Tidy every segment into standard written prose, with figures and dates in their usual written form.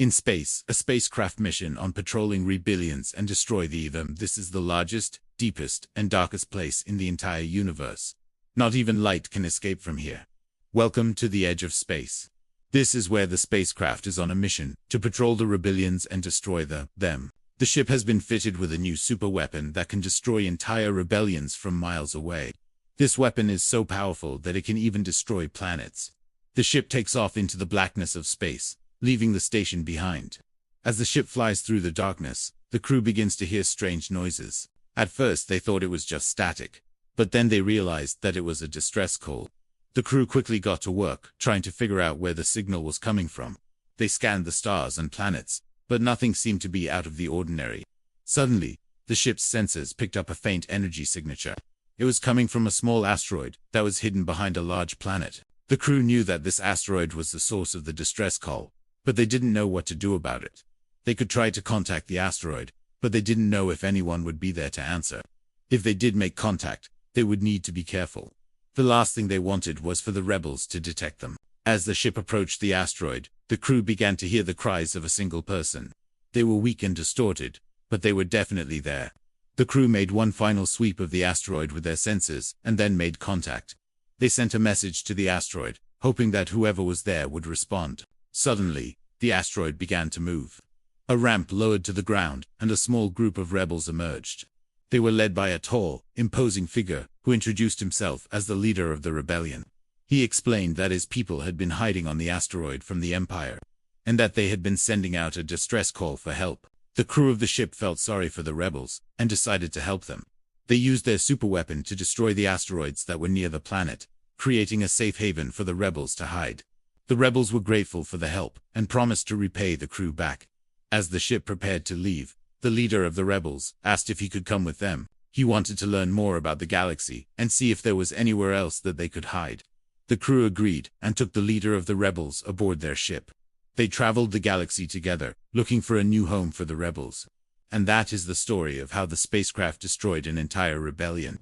In space, a spacecraft mission on patrolling rebellions and destroy them. This is the largest, deepest, and darkest place in the entire universe. Not even light can escape from here. Welcome to the edge of space. This is where the spacecraft is on a mission to patrol the rebellions and destroy them. The ship has been fitted with a new super weapon that can destroy entire rebellions from miles away. This weapon is so powerful that it can even destroy planets. The ship takes off into the blackness of space, leaving the station behind. As the ship flies through the darkness, the crew begins to hear strange noises. At first they thought it was just static, but then they realized that it was a distress call. The crew quickly got to work, trying to figure out where the signal was coming from. They scanned the stars and planets, but nothing seemed to be out of the ordinary. Suddenly, the ship's sensors picked up a faint energy signature. It was coming from a small asteroid that was hidden behind a large planet. The crew knew that this asteroid was the source of the distress call, but they didn't know what to do about it. They could try to contact the asteroid, but they didn't know if anyone would be there to answer. If they did make contact, they would need to be careful. The last thing they wanted was for the rebels to detect them. As the ship approached the asteroid, the crew began to hear the cries of a single person. They were weak and distorted, but they were definitely there. The crew made one final sweep of the asteroid with their sensors and then made contact. They sent a message to the asteroid, hoping that whoever was there would respond. Suddenly, the asteroid began to move. A ramp lowered to the ground, and a small group of rebels emerged. They were led by a tall, imposing figure who introduced himself as the leader of the rebellion. He explained that his people had been hiding on the asteroid from the Empire, and that they had been sending out a distress call for help. The crew of the ship felt sorry for the rebels and decided to help them. They used their superweapon to destroy the asteroids that were near the planet, creating a safe haven for the rebels to hide. The rebels were grateful for the help and promised to repay the crew back. As the ship prepared to leave, the leader of the rebels asked if he could come with them. He wanted to learn more about the galaxy and see if there was anywhere else that they could hide. The crew agreed and took the leader of the rebels aboard their ship. They traveled the galaxy together, looking for a new home for the rebels. And that is the story of how the spacecraft destroyed an entire rebellion.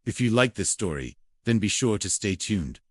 If you like this story, then be sure to stay tuned